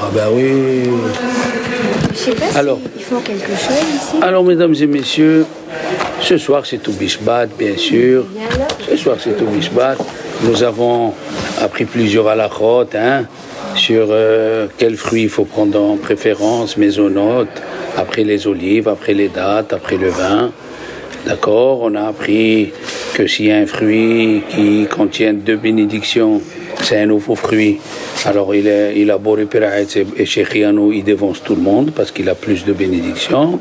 Ah ben oui. Je sais pas Alors, s'ils font quelque chose ici. Alors, mesdames et messieurs, ce soir c'est tout Bishbat, bien sûr. Ce soir c'est tout Bishbat. Nous avons appris plusieurs halakhot sur quels fruits il faut prendre en préférence, mésonotes, après les olives, après les dattes, après le vin. D'accord? On a appris que s'il y a un fruit qui contient 2 bénédictions, c'est un nouveau fruit. Alors il a beau repérer et Shechianou, il dévance tout le monde parce qu'il a plus de bénédictions.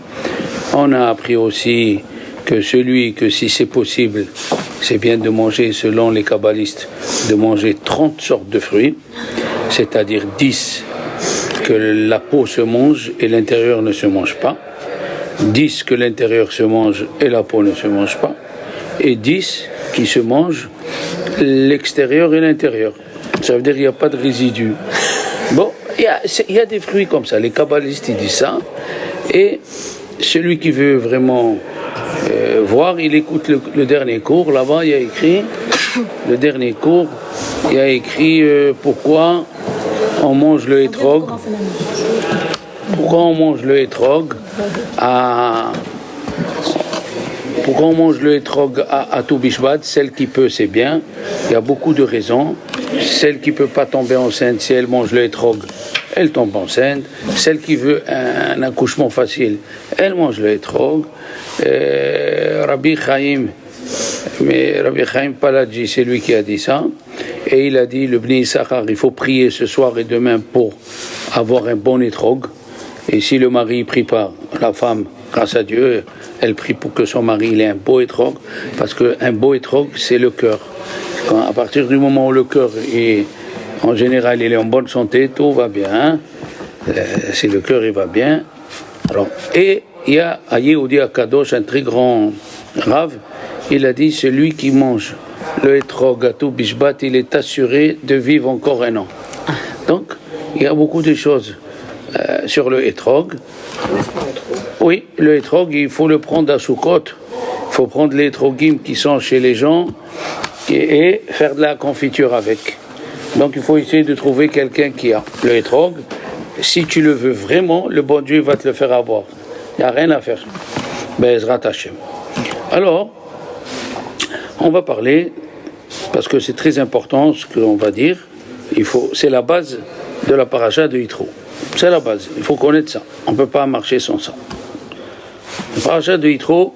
On a appris aussi que si c'est possible, c'est bien de manger, selon les kabbalistes, de manger 30 sortes de fruits, c'est-à-dire 10 que la peau se mange et l'intérieur ne se mange pas, 10 que l'intérieur se mange et la peau ne se mange pas, et 10 qui se mangent l'extérieur et l'intérieur. Ça veut dire qu'il n'y a pas de résidus. Bon, il y a des fruits comme ça, les kabbalistes ils disent ça, et celui qui veut vraiment voir, il écoute le dernier cours, là-bas il y a écrit, le dernier cours, il y a écrit pourquoi on mange le hétrog. Pourquoi on mange le hétrog à tout Bishvat? Celle qui peut, c'est bien. Il y a beaucoup de raisons. Celle qui ne peut pas tomber enceinte, si elle mange le hétrog, elle tombe enceinte. Celle qui veut un accouchement facile, elle mange le hétrog. Rabbi Chaim Paladji, c'est lui qui a dit ça. Et il a dit, le Bnei Issachar, il faut prier ce soir et demain pour avoir un bon hétrog. Et si le mari ne prie pas, la femme, grâce à Dieu, elle prie pour que son mari ait un beau hétrog, parce qu'un beau hétrog, c'est le cœur. À partir du moment où le cœur est, en général, il est en bonne santé, tout va bien. Si le cœur il va bien. Alors, et il y a à Yehudi Akadosh, un très grand rave, il a dit, celui qui mange le hétrog à tout Bishbat, il est assuré de vivre encore 1 an. Donc, il y a beaucoup de choses sur le hétrog. Oui, le hétrog, il faut le prendre à Soukot. Il faut prendre les hétrogim qui sont chez les gens et faire de la confiture avec. Donc, il faut essayer de trouver quelqu'un qui a le hétrog. Si tu le veux vraiment, le bon Dieu va te le faire avoir. Il n'y a rien à faire. Bezrat Hashem. Alors, on va parler, parce que c'est très important ce qu'on va dire, c'est la base de la paracha de Yitro. C'est la base, il faut connaître ça. On ne peut pas marcher sans ça. La paracha de Yitro,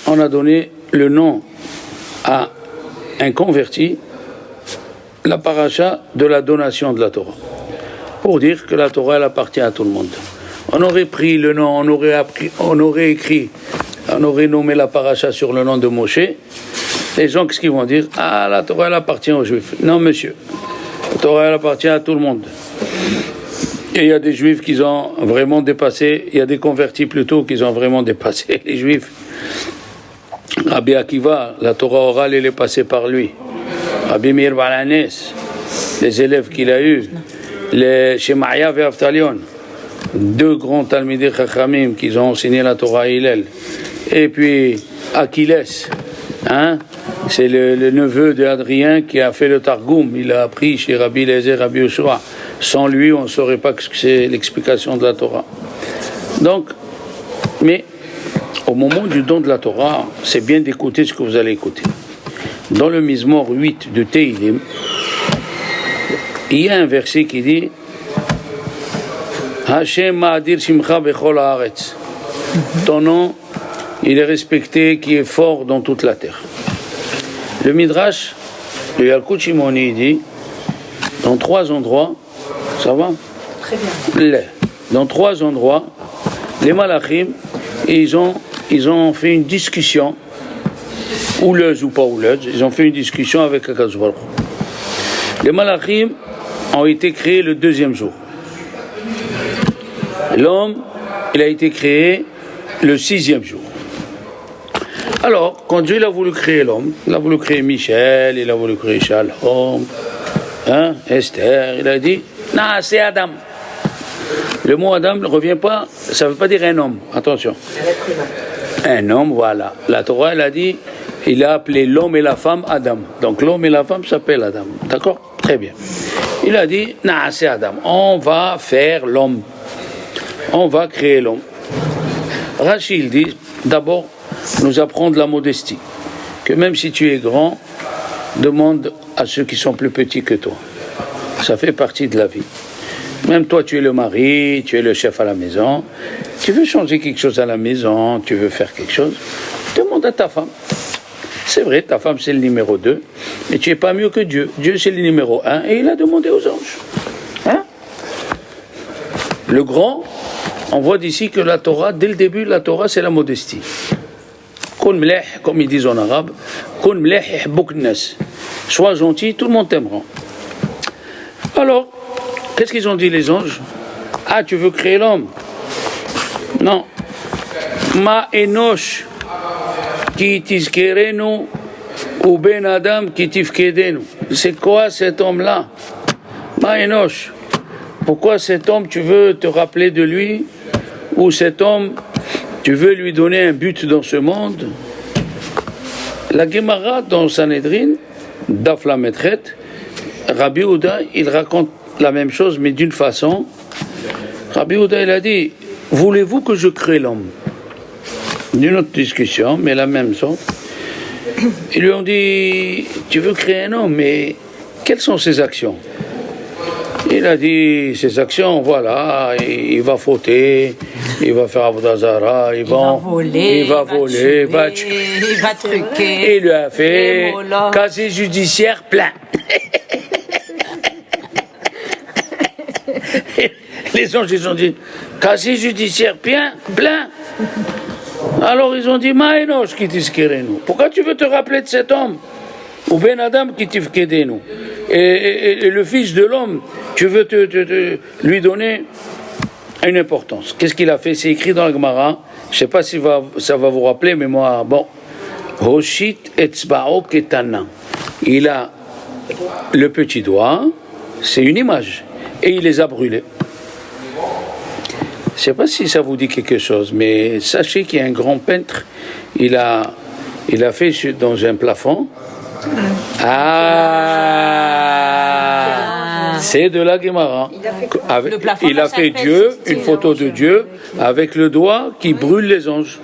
on a donné le nom à un converti, la paracha de la donation de la Torah. Pour dire que la Torah, elle appartient à tout le monde. On aurait pris le nom, on aurait nommé la paracha sur le nom de Moshe. Les gens, qu'est-ce qu'ils vont dire? Ah, la Torah, elle appartient aux Juifs. Non, monsieur. La Torah, elle appartient à tout le monde. Et il y a des Juifs qui ont vraiment dépassé, il y a des convertis plutôt qui ont vraiment dépassé les Juifs. Rabbi Akiva, la Torah orale, elle est passée par lui. Rabbi Meir Balanes, les élèves qu'il a eus, les Shemaya et Avtalion, 2 grands Talmidei Chachamim qui ont enseigné la Torah à Hillel. Et puis Achilles, c'est le neveu d'Adrien qui a fait le Targum. Il a appris chez Rabbi Eliezer, Rabbi Yoshua. Sans lui, on ne saurait pas ce que c'est l'explication de la Torah. Donc, mais au moment du don de la Torah, c'est bien d'écouter ce que vous allez écouter. Dans le Mizmor 8 de Tehilim, il y a un verset qui dit Hashem ma'adir shimcha bechol haaretz. Ton nom, il est respecté, qui est fort dans toute la terre. Le Midrash, le Yalkut Shimoni, dit dans 3 endroits, ça va? Très bien. Dans 3 endroits, les Malachim, ils ont fait une discussion, houleuse ou pas houleuse, ils ont fait une discussion avec Akadosh Baruch Hu. Les Malachim ont été créés le 2e jour. L'homme, il a été créé le 6e jour. Alors, quand Dieu a voulu créer l'homme, il a voulu créer Michel, il a voulu créer Shalom, Esther, il a dit, non, c'est Adam. Le mot Adam ne revient pas, ça ne veut pas dire un homme, attention. Un homme, voilà. La Torah, elle a dit, il a appelé l'homme et la femme Adam. Donc l'homme et la femme s'appellent Adam. D'accord? Très bien. Il a dit, c'est Adam, on va faire l'homme. On va créer l'homme. Rachid dit, d'abord, nous apprendre la modestie. Que même si tu es grand, demande à ceux qui sont plus petits que toi. Ça fait partie de la vie. Même toi, tu es le mari, tu es le chef à la maison. Tu veux changer quelque chose à la maison, tu veux faire quelque chose, demande à ta femme. C'est vrai, ta femme c'est le numéro 2, mais tu n'es pas mieux que Dieu. Dieu c'est le numéro 1 et il a demandé aux anges. Hein? Le grand, on voit d'ici que la Torah, dès le début, la Torah c'est la modestie. Comme ils disent en arabe, sois gentil, tout le monde t'aimera. Alors, qu'est-ce qu'ils ont dit les anges? Ah, tu veux créer l'homme? Non. Ma enosh ki tizkerenu ou ben adam ki tifkedenu. C'est quoi cet homme-là? Ma enosh. Pourquoi cet homme, tu veux te rappeler de lui? Ou cet homme, tu veux lui donner un but dans ce monde? La Gemara dans Sanhedrin, Daf Lametret, Rabbi Houda, il raconte la même chose, mais d'une façon. Rabbi Houda, il a dit, voulez-vous que je crée l'homme? D'une autre discussion, mais la même chose. Ils lui ont dit, tu veux créer un homme, mais quelles sont ses actions? Il a dit, ses actions, voilà, il va fauter, il va faire Avodazara, il va voler, il va tuer, il va truquer. Et il lui a fait casier judiciaire plein. Les anges, ils ont dit, casier judiciaire plein. Alors ils ont dit, Maïnosh qui t'iskerenu. Pourquoi tu veux te rappeler de cet homme? Ou Ben Adam qui t'ifkedenu. Et le fils de l'homme, tu veux lui donner une importance. Qu'est-ce qu'il a fait? C'est écrit dans la Gemara. Je ne sais pas si ça va vous rappeler, mais moi, bon. Hoshit etzba'o ketana. Il a le petit doigt, c'est une image, et il les a brûlés. Je ne sais pas si ça vous dit quelque chose, mais sachez qu'il y a un grand peintre, il a fait dans un plafond. C'est de la Gemara. Il a fait Dieu, une photo de Dieu, avec le doigt qui brûle les anges.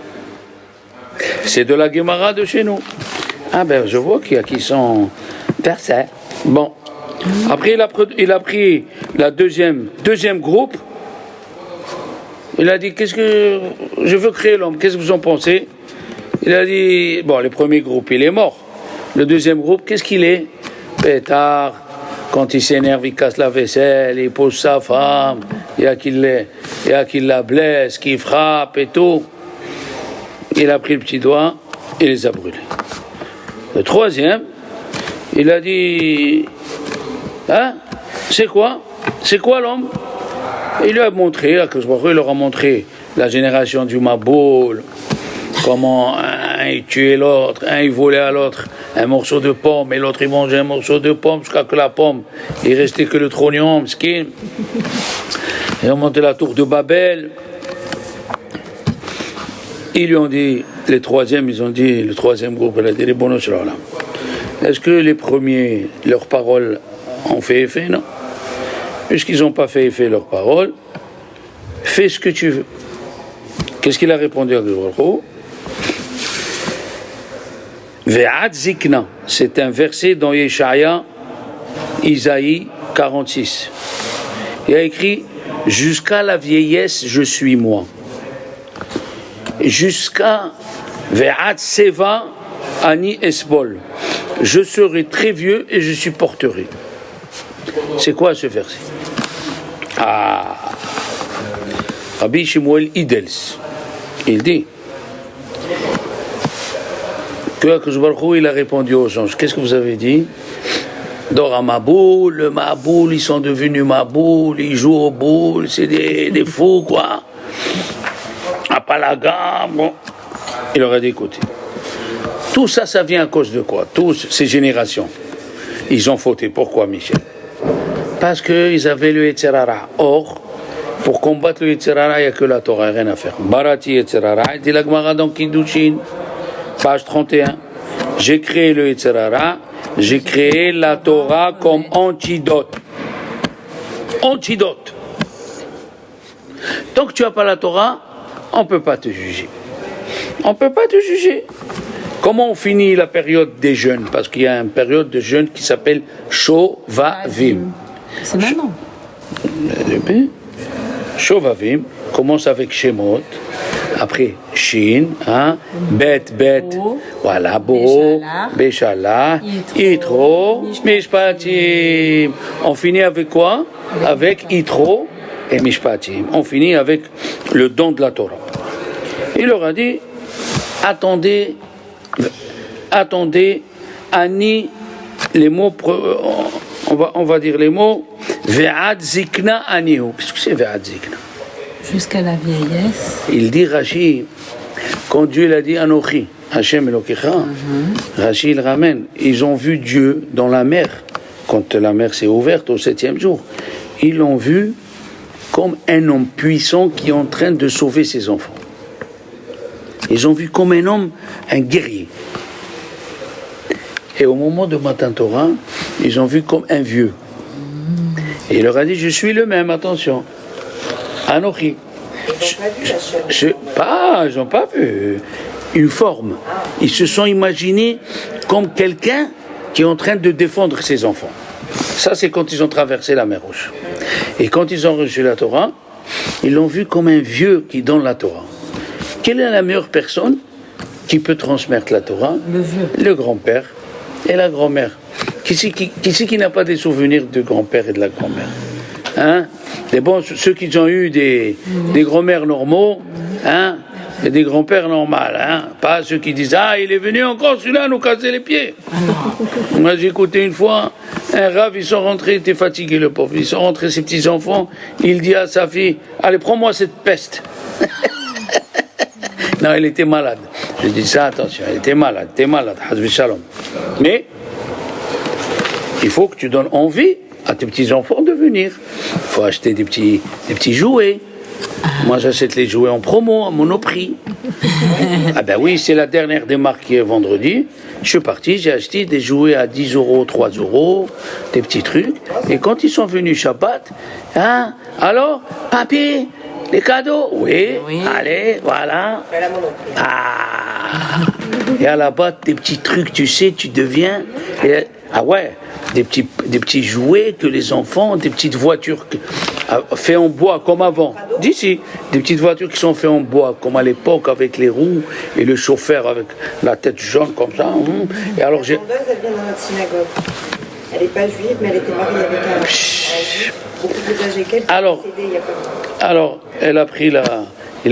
C'est de la Gemara de chez nous. Ah ben, je vois qu'il y a qui sont versés. Bon. Après, il a pris la deuxième groupe. Il a dit, qu'est-ce que je veux créer l'homme? Qu'est-ce que vous en pensez? Il a dit, bon, le premier groupe, il est mort. Le deuxième groupe, qu'est-ce qu'il est? Pétard. Quand il s'énerve, il casse la vaisselle, il pose sa femme. Il y a qui la blesse, qui frappe et tout. Il a pris le petit doigt et les a brûlés. Le troisième, il a dit, hein? C'est quoi l'homme? Il lui a montré, il leur a montré la génération du Maboul, comment un il tuait l'autre, un il volait à l'autre un morceau de pomme, et l'autre il mangeait un morceau de pomme jusqu'à que la pomme, il restait que le trognon, skin. Ils ont monté la tour de Babel. Ils lui ont dit, le troisième groupe, il a dit, les bonus là. Est-ce que les premiers, leurs paroles ont fait effet? Non. Puisqu'ils n'ont pas fait effet leurs paroles, fais ce que tu veux. Qu'est-ce qu'il a répondu à Gurgho? Ve'ad zikna, c'est un verset dans Yeshaya, Isaïe 46. Il a écrit, jusqu'à la vieillesse, je suis moi. Jusqu'à Ve'ad seva ani esbol, je serai très vieux et je supporterai. C'est quoi ce verset? Rabbi Shmuel Idels, il dit que Akadosh Baruch Hu, il a répondu aux anges. Qu'est-ce que vous avez dit? Dora Maboul, le Maboul, ils sont devenus Maboul, ils jouent au boule, c'est des fous, quoi. À Palaga, bon. Il aurait dit, écoutez, tout ça, ça vient à cause de quoi? Toutes ces générations, ils ont fauté. Pourquoi, Michel? Parce qu'ils avaient le Yetzer Hara. Or, pour combattre le Yetzer Hara, il n'y a que la Torah, rien à faire. Barati Yetzer Hara, dit la Gemara dans Kiddushin, page 31. J'ai créé le Yetzer Hara, j'ai créé la Torah comme antidote. antidote. Tant que tu n'as pas la Torah, on ne peut pas te juger. On ne peut pas te juger. Comment on finit la période des jeûnes? Parce qu'il y a une période de jeûne qui s'appelle Shovavim. C'est maintenant. Shovavim commence avec Shemot, après Shin, Bet, voilà, Bo, Beshala, Yitro, Mishpatim. On finit avec quoi? Avec Yitro et Mishpatim. On finit avec le don de la Torah. Il leur a dit, attendez, Ani, les mots, on va dire les mots, Ve'ad Zikna Anihu. Qu'est-ce que c'est Ve'ad Zikna? Jusqu'à la vieillesse. Il dit Rashi, quand Dieu l'a dit Anochi, Hashem Elokecha, Rashi il ramène, ils ont vu Dieu dans la mer, quand la mer s'est ouverte au 7e jour. Ils l'ont vu comme un homme puissant qui est en train de sauver ses enfants. Ils ont vu comme un homme, un guerrier. Et au moment de Matan Torah, ils ont vu comme un vieux. Et il leur a dit, je suis le même, attention. Anochi. Ils n'ont pas vu une forme. Ils se sont imaginés comme quelqu'un qui est en train de défendre ses enfants. Ça, c'est quand ils ont traversé la mer Rouge. Et quand ils ont reçu la Torah, ils l'ont vu comme un vieux qui donne la Torah. Quelle est la meilleure personne qui peut transmettre la Torah? Le vieux. Le grand-père et la grand-mère. Qui c'est qui n'a pas des souvenirs de grand-père et de la grand-mère? Ceux qui ont eu des grands-mères normaux, et des grands-pères normaux, pas ceux qui disent il est venu encore celui-là nous casser les pieds. Moi j'ai écouté une fois un rave, ils sont rentrés, il était fatigué le pauvre, ils sont rentrés ses petits-enfants, il dit à sa fille, allez prends-moi cette peste. Non, il était malade. Je dis ça, attention, il était malade, Hazvi Shalom. Mais il faut que tu donnes envie à tes petits-enfants de venir. Il faut acheter des petits jouets. Moi, j'achète les jouets en promo, à Monoprix. Ah ben oui, c'est la dernière démarque qui est vendredi. Je suis parti, j'ai acheté des jouets à 10 euros, 3 euros, des petits trucs. Et quand ils sont venus Shabbat, alors, papy, les cadeaux? Oui, allez, voilà. Et à la bas, des petits trucs, tu sais, tu deviens... des petits jouets que les enfants, des petites voitures faites en bois comme avant. D'ici, des petites voitures qui sont faites en bois comme à l'époque avec les roues et le chauffeur avec la tête jaune comme ça. Et alors elle vient dans notre synagogue. Elle n'est pas juive, mais elle était mariée avec un juif beaucoup plus âgé qu'elle. Alors, il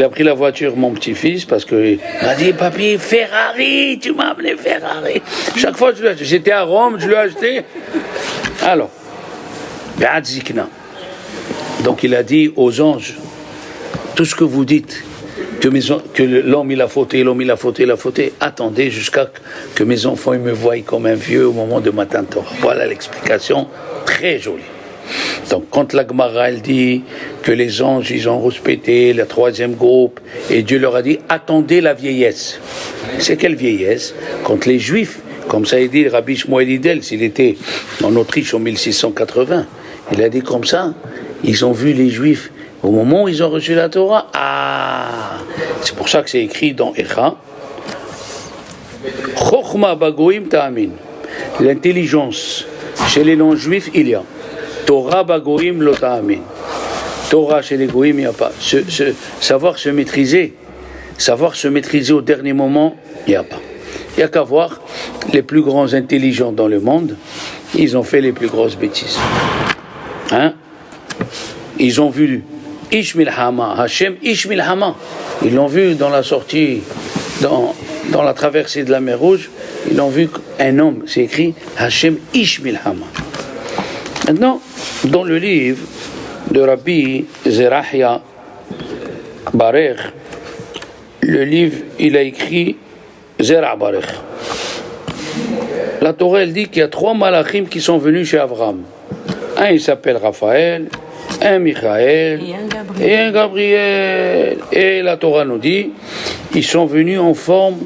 a pris la voiture, mon petit-fils, parce qu'il m'a dit, papy, Ferrari, tu m'as amené Ferrari. Chaque fois, j'étais à Rome, je lui ai acheté. Alors, Be'ad Zikna. Donc il a dit aux anges, tout ce que vous dites, que l'homme il a fauté, attendez jusqu'à que mes enfants ils me voient comme un vieux au moment de Matan Torah. Voilà l'explication, très jolie. Donc quand la Gemara elle dit que les anges ils ont respecté le 3e groupe et Dieu leur a dit attendez la vieillesse. C'est quelle vieillesse? Quand les Juifs, comme ça il dit Rabbi Shmuel Hillel, s'il était en Autriche en 1680, il a dit comme ça, ils ont vu les Juifs au moment où ils ont reçu la Torah. C'est pour ça que c'est écrit dans Echa. Chochma bagoim ta'amin. L'intelligence chez les non-juifs il y a. Torah bagoim lo ta'amin. Torah chez les goïm il n'y a pas. Savoir se maîtriser au dernier moment, il n'y a pas. Il n'y a qu'à voir les plus grands intelligents dans le monde, ils ont fait les plus grosses bêtises. Ils ont vu Ish Milhama, Hashem Ish Milhama. Ils l'ont vu dans la sortie, dans la traversée de la mer Rouge, ils l'ont vu un homme, c'est écrit Hashem Ish Milhama. Maintenant, dans le livre de Rabbi Zerahia Barer, le livre, il a écrit Zerah Barer. La Torah, elle dit qu'il y a 3 malachim qui sont venus chez Abraham. Un, il s'appelle Raphaël, un Michaël et un Gabriel. Et la Torah nous dit, ils sont venus en forme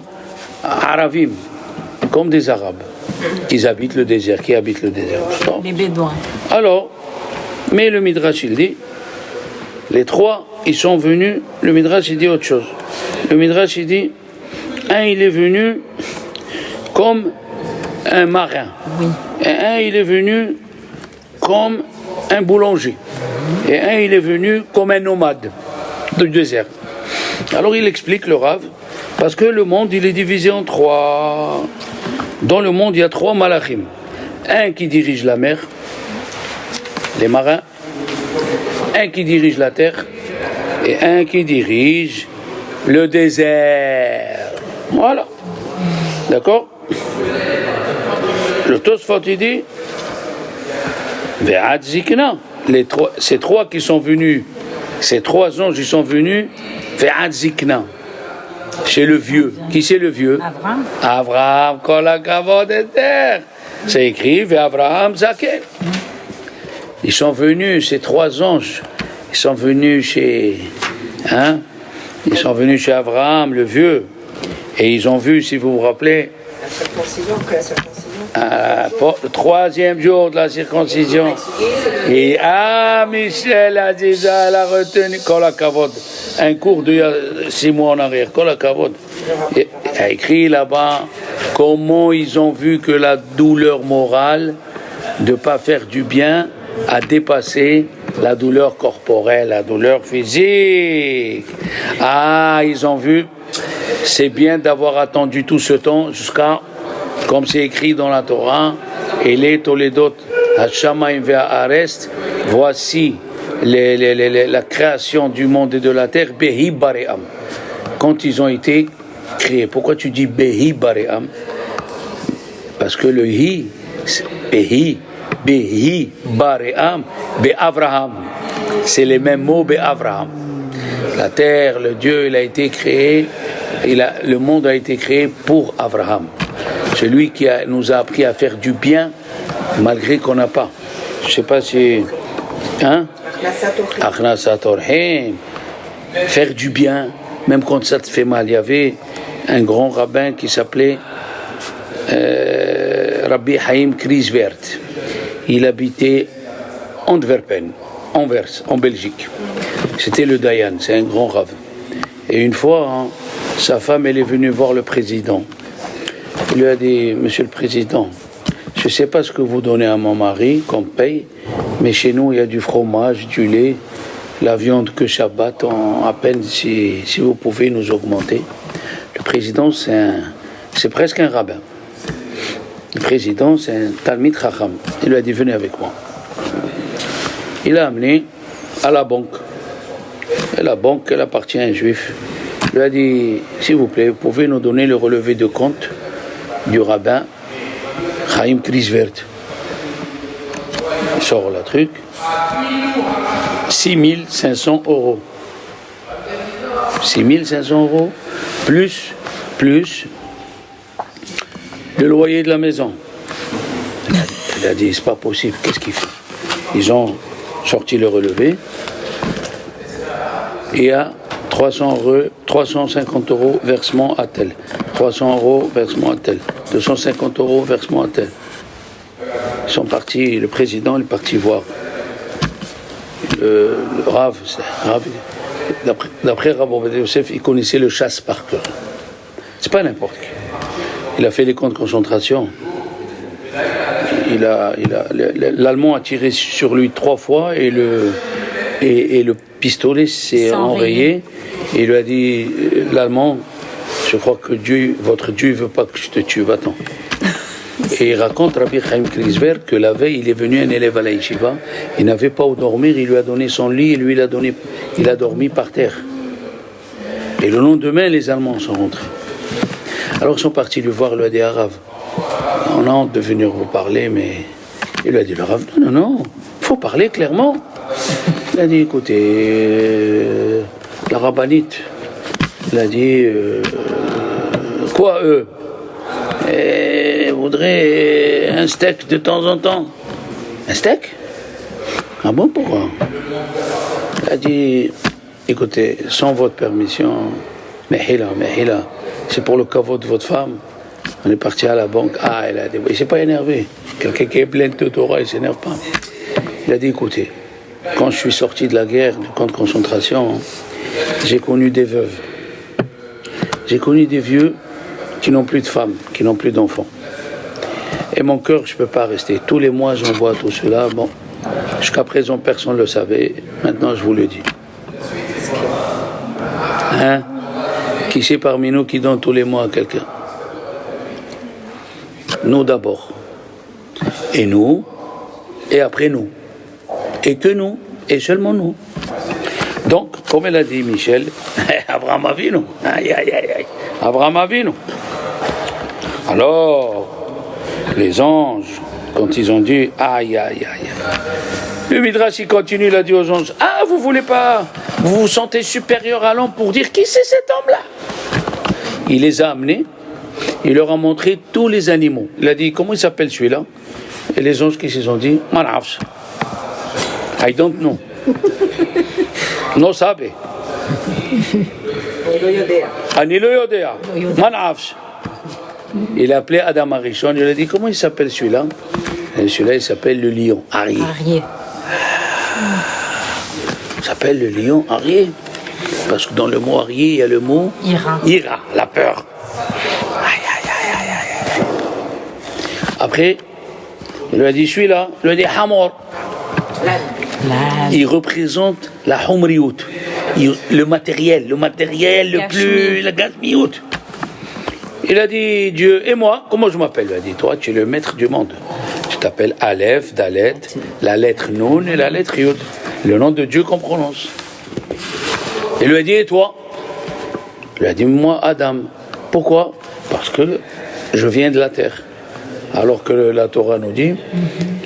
Aravim, comme des Arabes, qui habitent le désert. Les Bédouins. Alors, Mais le Midrash, il dit, les trois, ils sont venus, le Midrash, il dit autre chose. Le Midrash, il dit, un, il est venu comme un marin. Oui. Et un, il est venu comme un boulanger. Et un, il est venu comme un nomade du désert. Alors il explique le Rav, parce que le monde, il est divisé en trois. Dans le monde, il y a trois malachim. Un qui dirige la mer, les marins. Un qui dirige la terre. Et un qui dirige le désert. Voilà. D'accord? Le Tosfot, il dit, Ve'ad Zikna. Ces trois qui sont venus, ces trois anges, ils sont venus, Ve'ad Zikna. Chez le vieux. Qui c'est le vieux? Abraham. Abraham, kol hakavod eter. C'est écrit, Ve'Avraham Zaken. Ils sont venus, ces trois anges, ils sont venus chez, ils sont venus chez Abraham, le vieux, et ils ont vu, si vous vous rappelez, La circoncision, que la circoncision. le troisième jour de la circoncision. Et Michel Aziza, elle a retenu, Kol hakavod, un cours de 6 mois en arrière, Kol hakavod. Il a écrit là-bas comment ils ont vu que la douleur morale de ne pas faire du bien a dépassé la douleur corporelle, la douleur physique. Ils ont vu, c'est bien d'avoir attendu tout ce temps jusqu'à, comme c'est écrit dans la Torah, et les Toledot, Hashamayim ve'Haaretz, voici la création du monde et de la terre, Behi Baream. Quand ils ont été créés. Pourquoi tu dis Behi Baream? Parce que le Hi, Behi Baream, Be'Avraham. C'est les mêmes mots, Be'Avraham. La terre, le Dieu, il a été créé, le monde a été créé pour Avraham. Celui qui nous a appris à faire du bien, malgré qu'on n'a pas. Je ne sais pas si... Achnasat Orhim. Faire du bien, même quand ça te fait mal. Il y avait un grand rabbin qui s'appelait Rabbi Haïm Kriesvert. Il habitait Antwerpen, Anvers, en Belgique. C'était le Dayan, c'est un grand rav. Et une fois, sa femme, elle est venue voir le président. Il lui a dit, Monsieur le Président, je ne sais pas ce que vous donnez à mon mari comme paye, mais chez nous, il y a du fromage, du lait, la viande que Shabbat, à peine si vous pouvez nous augmenter. Le président, c'est presque un rabbin. Le président, c'est un Talmid Chacham. Il lui a dit, venez avec moi. Il l'a amené à la banque. Et la banque, elle appartient à un juif. Il lui a dit, s'il vous plaît, vous pouvez nous donner le relevé de compte du rabbin Chaim Kriesvert. Il sort le truc. 6 500 €. 6 500 € plus le loyer de la maison. Il a dit, c'est pas possible, qu'est-ce qu'il fait? Ils ont sorti le relevé. Il y a 350 € versement à tel. 300 € versement à tel. 250 € versement à tel. Ils sont partis, le président est parti voir. Le Rav, d'après Rav Ovadia Yosef, il connaissait le chasse par cœur. C'est pas n'importe qui. Il a fait les camps de concentration. L'Allemand a tiré sur lui 3 fois et le pistolet s'est enrayé. Et il lui a dit, l'Allemand, je crois que votre Dieu ne veut pas que je te tue, va-t'en. Et il raconte, Rabbi Chaim Kriesvert, que la veille, il est venu un élève à la yeshiva, il n'avait pas où dormir, il lui a donné son lit et lui, il a dormi par terre. Et le lendemain, les Allemands sont rentrés. Alors ils sont partis lui voir, il lui a dit, Rav, on a honte de venir vous parler, mais... Il lui a dit, le Rav, non, il faut parler clairement. Il a dit, écoutez, la rabbinite, il a dit, quoi eux? Et voudrait un steak de temps en temps. Un steak? Ah bon, pourquoi? Il a dit, écoutez, sans votre permission, Mehila, c'est pour le caveau de votre femme. On est parti à la banque. Il s'est pas énervé. Quelqu'un qui est plein de Torah, il s'énerve pas. Il a dit, écoutez, quand je suis sorti de la guerre, du camp de concentration, j'ai connu des veuves. J'ai connu des vieux qui n'ont plus de femmes, qui n'ont plus d'enfants. Et mon cœur, je ne peux pas rester. Tous les mois, j'envoie tout cela. Bon, jusqu'à présent, personne ne le savait. Maintenant, je vous le dis. Hein? Qui c'est parmi nous qui donne tous les mois à quelqu'un? Nous d'abord. Et nous. Et après nous. Et que nous. Et seulement nous. Donc, comme elle a dit Michel, Abraham Avinu. Aïe, aïe, aïe, aïe. Abraham Avinu. Alors, les anges, quand ils ont dit aïe, aïe, aïe. Le Midrash, il continue, il a dit aux anges, ah, vous voulez pas, vous vous sentez supérieur à l'homme pour dire qui c'est cet homme-là? Il les a amenés, il leur a montré tous les animaux. Il a dit, comment il s'appelle celui-là? Et les anges qui se sont dit, Manafs. I don't know. No sabe. Anilo Yodea. Manafs. Il a appelé Adam Arishon, il a dit, comment il s'appelle celui-là? Et celui-là, il s'appelle le lion, Arié. Il s'appelle le lion, Arié. Parce que dans le mot Arié, il y a le mot Ira, la peur. Aïe, aïe, aïe, aïe, aïe. Après, il lui a dit, celui-là, il lui a dit, Hamor. Il représente la Humriout, le matériel le plus, la gazmiout. Il a dit, Dieu, et moi, comment je m'appelle? Il a dit, toi, tu es le maître du monde. Tu t'appelles Aleph, Dalet, la lettre Nun et la lettre Yud. Le nom de Dieu qu'on prononce. Il lui a dit, et toi? Il lui a dit, moi, Adam. Pourquoi? Parce que je viens de la terre. Alors que la Torah nous dit,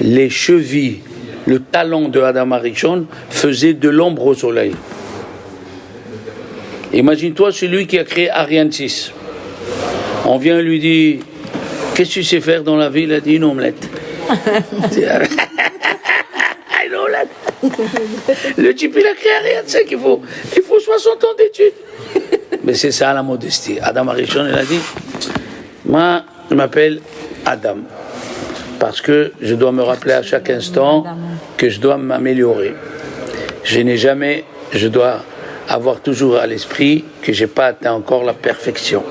les chevilles, le talon de Adam Arishon faisait de l'ombre au soleil. Imagine-toi celui qui a créé Ariane 6. On vient lui dire, qu'est-ce que tu sais faire dans la vie? Il a dit, une omelette. Une omelette. Le type, il a créé rien de ça qu'il faut. Il faut 60 ans d'études. Mais c'est ça la modestie. Adam Arishon, il a dit, moi, je m'appelle Adam. Parce que je dois me rappeler à chaque instant que je dois m'améliorer. Je dois avoir toujours à l'esprit que je n'ai pas atteint encore la perfection.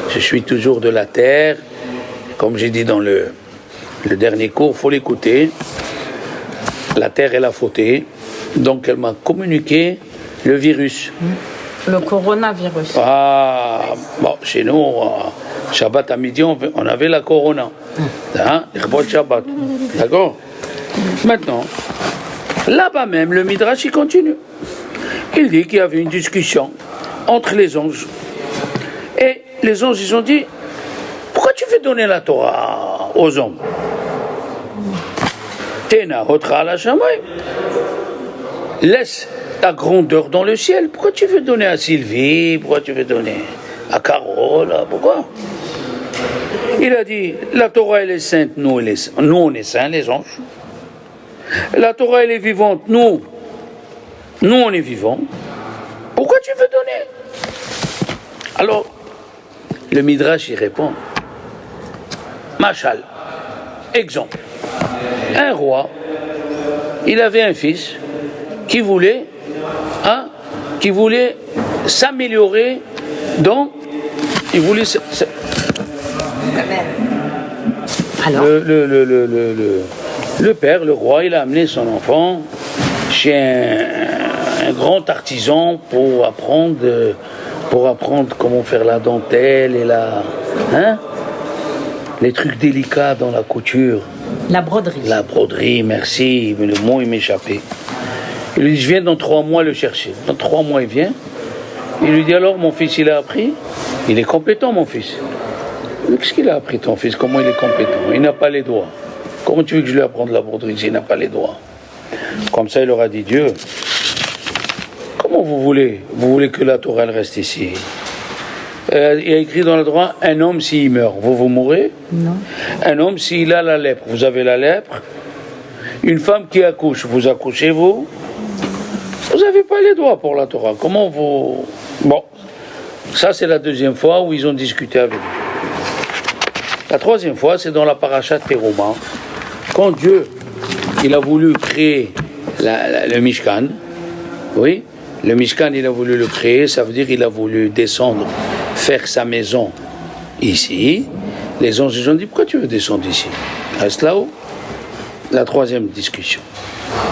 Je suis toujours de la terre, comme j'ai dit dans le dernier cours, il faut l'écouter. La terre, elle a fauté, donc elle m'a communiqué le virus. Le coronavirus. Ah, bon, chez nous, Shabbat à midi, on avait la corona. Hein, Shabbat. D'accord? Maintenant, là-bas même, le Midrash, il continue. Il dit qu'il y avait une discussion entre les anges. Et les anges, ils ont dit, pourquoi tu veux donner la Torah aux hommes? Tena hotra la shamay. Laisse ta grandeur dans le ciel. Pourquoi tu veux donner à Sylvie? Pourquoi tu veux donner à Carole? Pourquoi? Il a dit, la Torah elle est sainte, nous on est saints, les anges. La Torah elle est vivante, nous on est vivants. Pourquoi tu veux donner? Alors, le Midrash il répond, Machal, exemple, un roi, il avait un fils qui voulait s'améliorer il voulait Alors le père, le roi, il a amené son enfant chez un grand artisan pour apprendre comment faire la dentelle et les trucs délicats dans la couture. La broderie. La broderie, merci, mais le mot il m'échappait. Il lui dit, je viens dans 3 mois le chercher. Dans 3 mois il vient. Il lui dit, alors mon fils il a appris? Il est compétent mon fils. Qu'est-ce qu'il a appris ton fils? Comment il est compétent? Il n'a pas les doigts. Comment tu veux que je lui apprenne la broderie s'il n'a pas les doigts? Comme ça il leur a dit, Dieu, comment vous voulez que la Torah elle reste ici? Il y a écrit dans le droit, un homme s'il meurt, vous mourrez? Non. Un homme s'il a la lèpre, vous avez la lèpre? Une femme qui accouche, vous accouchez vous? Vous n'avez pas les doigts pour la Torah. Comment vous... Bon, ça c'est la deuxième fois où ils ont discuté avec lui. La troisième fois, c'est dans la paracha Teruma. Quand Dieu, il a voulu créer le Mishkan, oui, le Mishkan, il a voulu le créer, ça veut dire qu'il a voulu descendre, faire sa maison ici. Les anges, ils ont dit, pourquoi tu veux descendre ici? Reste là-haut. La troisième discussion.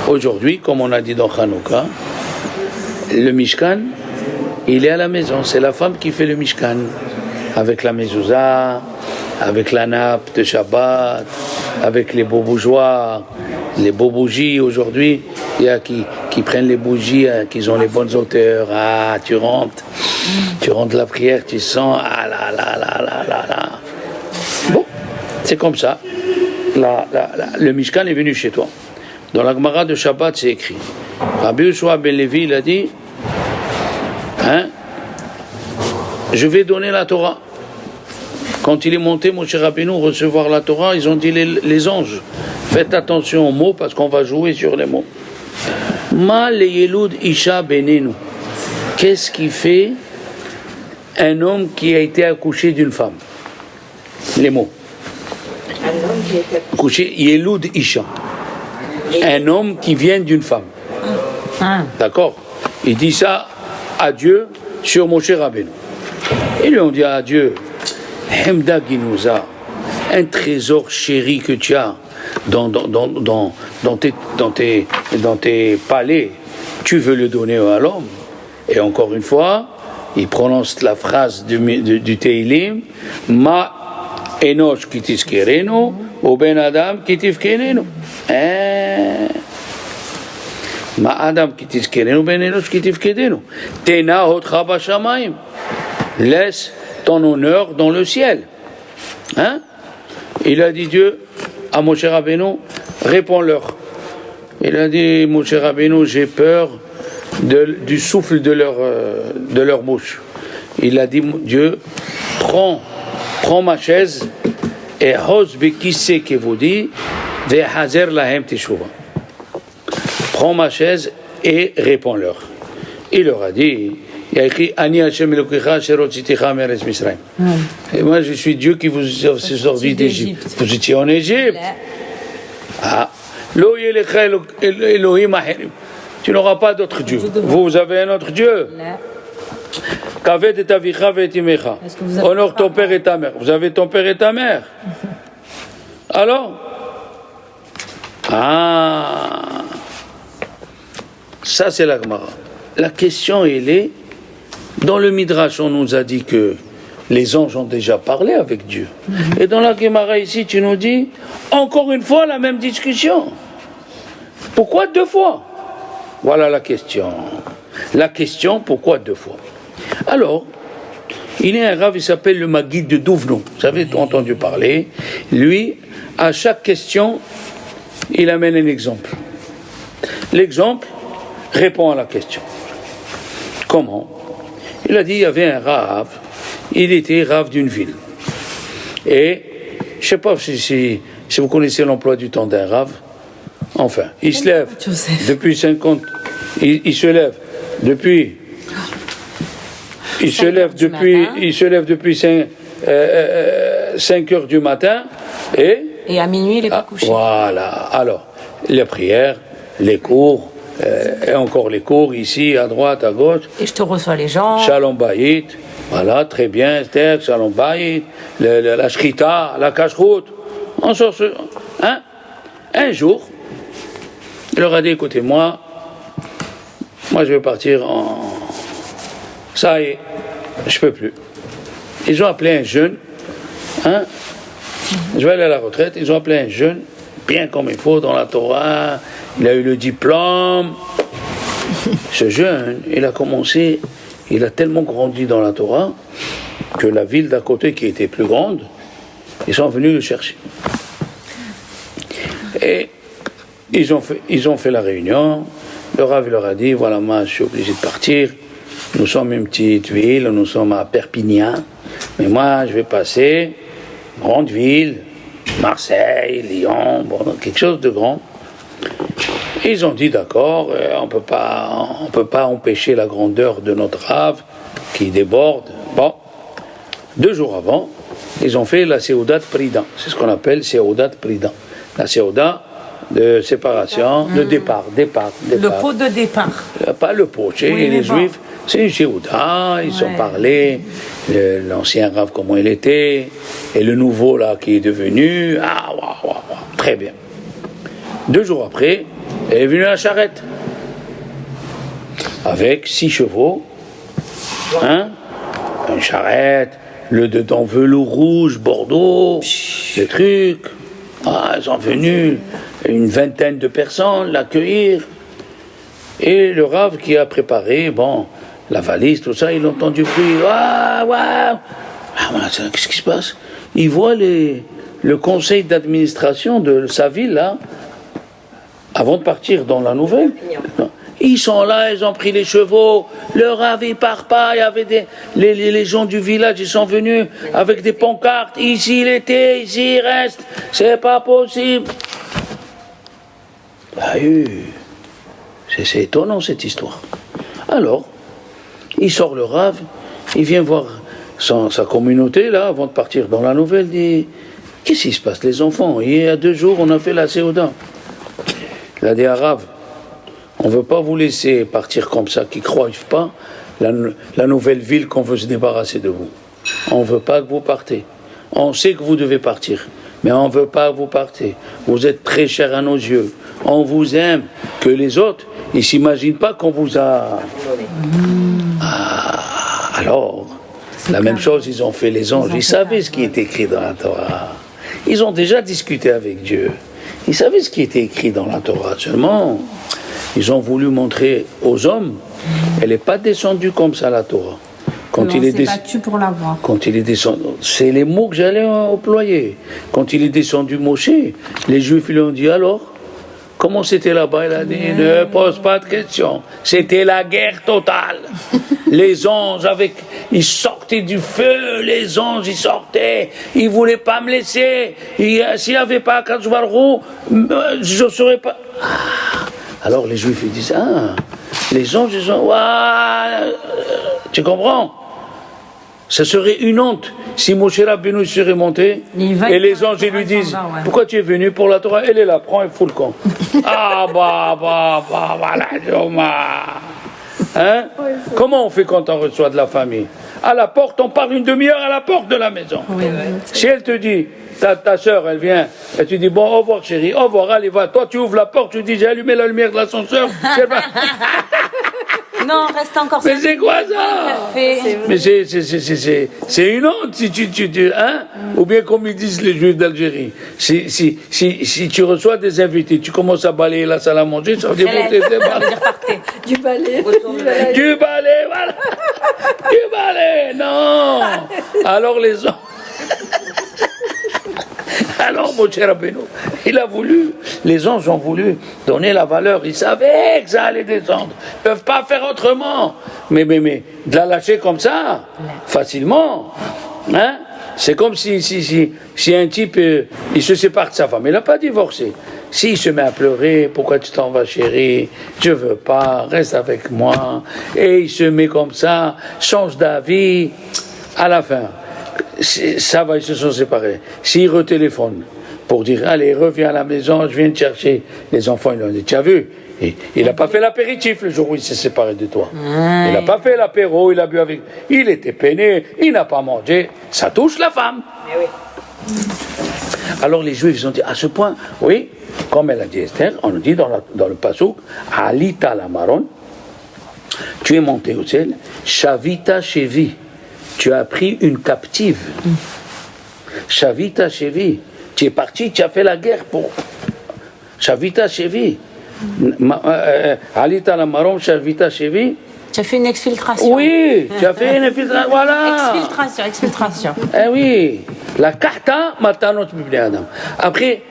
Aujourd'hui, comme on a dit dans Hanouka, le Mishkan, il est à la maison, c'est la femme qui fait le Mishkan, avec la mezouza, avec la nappe de Shabbat, avec les beaux bougeoirs, les beaux bougies. Aujourd'hui, il y a qui prennent les bougies, qui ont les bonnes hauteurs. Ah, tu rentres la prière, tu sens, ah là là là là là là. Bon, c'est comme ça. Le Mishkan est venu chez toi. Dans la Gemara de Shabbat, c'est écrit. Rabbi Yoshua ben Levi, il a dit, je vais donner la Torah. Quand il est monté, Moshe Rabbeinu, recevoir la Torah, ils ont dit les anges, faites attention aux mots parce qu'on va jouer sur les mots. Ma le yelud isha benenu. Qu'est-ce qui fait un homme qui a été accouché d'une femme? Les mots. Un homme qui était Accouché, yelud isha. Un homme qui vient d'une femme. D'accord? Il dit ça à Dieu sur Moshe Rabbeinu. Ils lui ont dit à Dieu, Hemda Ginouza, un trésor chéri que tu as dans tes palais, tu veux le donner à l'homme. Et encore une fois, il prononce la phrase du Teilim, Ma enosh kitiskerenu, ou ben adam kitifkenenu. Ma adam kitiskerenu, ben enosh kitifkenenu. Tena hotcha bashamayim. Laisse ton honneur dans le ciel. Hein? Il a dit Dieu à Moshe Rabbeinu, réponds-leur. Il a dit Moshe Rabbeinu, j'ai peur du souffle de leur bouche. Il a dit Dieu, prends ma chaise et hos bekisse kevodi vehazer lahem teshuva. Prends ma chaise et réponds-leur. Il leur a dit, il y a écrit Ani Hashem Elokecha Asher hotzitecha me'eretz Misraim. Et moi je suis Dieu qui vous a sorti d'Égypte. Vous étiez en Égypte. Ah, Lo yelecha Elohim acherim. Tu n'auras pas d'autre Dieu. Vous avez un autre Dieu. Kaved et avicha ve'et imecha. Honore ton père et ta mère. Vous avez ton père et ta mère. Alors, ça c'est la Gemara. La question elle est, dans le Midrash on nous a dit que les anges ont déjà parlé avec Dieu. Et dans la Gemara ici tu nous dis, encore une fois la même discussion. Pourquoi deux fois? Voilà la question. La question, pourquoi deux fois? Alors, il y a un rav, il s'appelle le Maguide de Douvno. Vous avez entendu parler. Lui, à chaque question, il amène un exemple. L'exemple répond à la question. Comment? Il a dit, il y avait un rav, il était rav d'une ville. Et, je ne sais pas si vous connaissez l'emploi du temps d'un rav. Enfin, il se lève depuis 50, il se lève depuis 5 heures du matin et à minuit il est pas couché. Voilà. Alors, les prières, les cours, et encore les cours ici, à droite, à gauche. Et je te reçois les gens. Shalom Bayit, voilà, très bien, Esther, Shalom Bayit, la Shrita, la Kashrut. On sort ce, un jour. Il leur a dit, écoutez, moi je vais partir ça y est, je peux plus. Ils ont appelé un jeune, je vais aller à la retraite, ils ont appelé un jeune, bien comme il faut, dans la Torah, il a eu le diplôme. Ce jeune, il a tellement grandi dans la Torah, que la ville d'à côté, qui était plus grande, ils sont venus le chercher. Et ils ont fait la réunion. Le Rav leur a dit, voilà, moi je suis obligé de partir. Nous sommes une petite ville, nous sommes à Perpignan. Mais moi je vais passer, grande ville, Marseille, Lyon, quelque chose de grand. Et ils ont dit, d'accord, on peut pas empêcher la grandeur de notre Rav qui déborde. Bon, 2 jours avant, ils ont fait la Seudat Prida. C'est ce qu'on appelle Seudat Prida. La Seuda de séparation, de départ. Le pot de départ. Pas le pot. Chez les Juifs, c'est chez Ouda, ils sont parlé, l'ancien Rav comment il était, et le nouveau là qui est devenu, très bien. 2 jours après, elle est venue la charrette, avec 6 chevaux, une charrette, le dedans velours rouge, bordeaux, des trucs. Ils sont venus, une vingtaine de personnes l'accueillir. Et le Rav qui a préparé, la valise, tout ça, il entend du bruit. Qu'est-ce qui se passe? Il voit le conseil d'administration de sa ville, là, avant de partir dans la nouvelle. Ils sont là, ils ont pris les chevaux, le Rav il part pas, il y avait les gens du village, ils sont venus avec des pancartes, ici il était, ici il reste, c'est pas possible. C'est étonnant cette histoire. Alors, il sort le Rav, il vient voir sa communauté là, avant de partir dans la nouvelle, il dit, qu'est-ce qui se passe les enfants? Il y a 2 jours on a fait la Séouda. Il a dit à Rav, on ne veut pas vous laisser partir comme ça, qui ne croient pas, la nouvelle ville qu'on veut se débarrasser de vous. On ne veut pas que vous partez. On sait que vous devez partir, mais on ne veut pas que vous partez. Vous êtes très chers à nos yeux. On vous aime. Que les autres, ils ne s'imaginent pas qu'on vous a... Alors, la même chose, ils ont fait les anges. Ils savaient ce qui était écrit dans la Torah. Ils ont déjà discuté avec Dieu. Ils savaient ce qui était écrit dans la Torah. Seulement... ils ont voulu montrer aux hommes, elle n'est pas descendue comme ça la Torah. Quand il est battu pour l'avoir. Quand il est descendu, c'est les mots que j'allais employer. Quand il est descendu Moshe, les Juifs lui ont dit alors, comment c'était là-bas? Il a dit ne pose pas de questions. C'était la guerre totale. Les anges ils sortaient du feu, les anges ils sortaient, ils voulaient pas me laisser. S'il n'y avait pas Kadosh Baruch Hu, je ne saurais pas. Alors les Juifs ils disent les anges ils ont tu comprends? Ce serait une honte si Moshe Rabbeinu serait monté et les anges ils lui disent pourquoi tu es venu pour la Torah? Elle est là, prends et fous le camp. Voilà, comment on fait quand on reçoit de la famille? À la porte, on parle une demi-heure à la porte de la maison. Si elle te dit ta soeur, elle vient, et tu dis bon, au revoir chérie, au revoir, allez, va. Toi, tu ouvres la porte, tu dis j'ai allumé la lumière de l'ascenseur. Non, reste encore. Mais c'est quoi ça? Mais c'est une honte si tu ou bien comme ils disent les Juifs d'Algérie. Si tu reçois des invités, tu commences à balayer la salle à manger, ça veut dire du balai. Du balai, voilà. Du balai, non. Alors les hommes. Alors, Moshe Rabbeinu, les anges ont voulu donner la valeur. Ils savaient que ça allait descendre. Ils ne peuvent pas faire autrement. Mais, de la lâcher comme ça, facilement, c'est comme si un type, il se sépare de sa femme, il n'a pas divorcé. S'il se met à pleurer, pourquoi tu t'en vas chérie, je veux pas, reste avec moi, et il se met comme ça, change d'avis, à la fin. Ça va, ils se sont séparés. S'il retéléphone pour dire allez, reviens à la maison, je viens te chercher, les enfants ils lui ont dit tu as vu, il n'a pas fait l'apéritif le jour où il s'est séparé de toi. Il n'a pas fait l'apéro, il a bu avec, il était peiné, il n'a pas mangé, ça touche la femme. Alors les Juifs ils ont dit à ce point, oui, comme elle a dit Esther, on nous dit dans le passouk Alita la Maron, tu es monté au ciel, Shavita Shevi. Tu as pris une captive. Shavita Shevi. Tu es parti, tu as fait la guerre pour. Shavita Shevi. Alita la Maron, Shavita Shevi. Tu as fait une exfiltration. Oui, tu as fait une exfiltration. Voilà. Exfiltration. Eh oui. La karta matanot bibli Adam. Après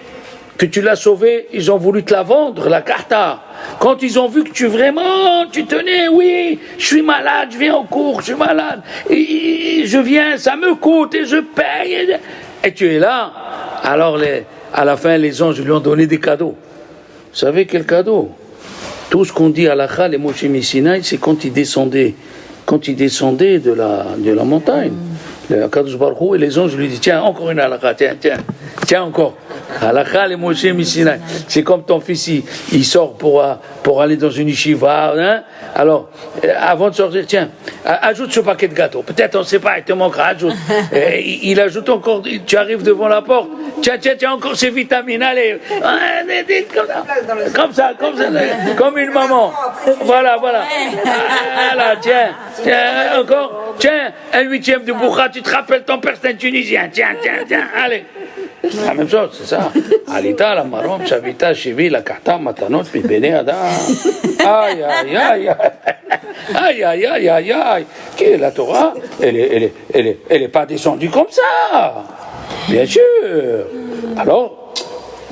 que tu l'as sauvée, ils ont voulu te la vendre, la karta. Quand ils ont vu que tu tenais, oui, je suis malade, je viens au cours, je suis malade, et je viens, ça me coûte et je paye, et tu es là. Alors à la fin, les anges lui ont donné des cadeaux. Vous savez quel cadeau? Tout ce qu'on dit à l'Acha, les Moshe Missinaï, c'est quand il descendait de la montagne. Le Kadosh Baruch Hu, et les anges lui disent tiens, encore une halakha, tiens encore. Halakha le Moshe Misinaï. C'est comme ton fils, il sort pour aller dans une yeshiva. Hein? Alors, avant de sortir, tiens, ajoute ce paquet de gâteaux. Peut-être, on ne sait pas, il te manquera, ajoute. Il ajoute encore, tu arrives devant la porte. Tiens, encore ces vitamines, allez. Comme ça, comme une maman. Voilà. Voilà, tiens, encore. Tiens, un 8e de Bourra, tu te rappelles ton père, c'est un Tunisien. Tiens, allez. La même chose, c'est ça. Alita, la marom, chavita, chivi, la kata, matanot, mi bene, ada. Aïe. Qui est la Torah? Elle est pas descendue comme ça. Bien sûr. Alors,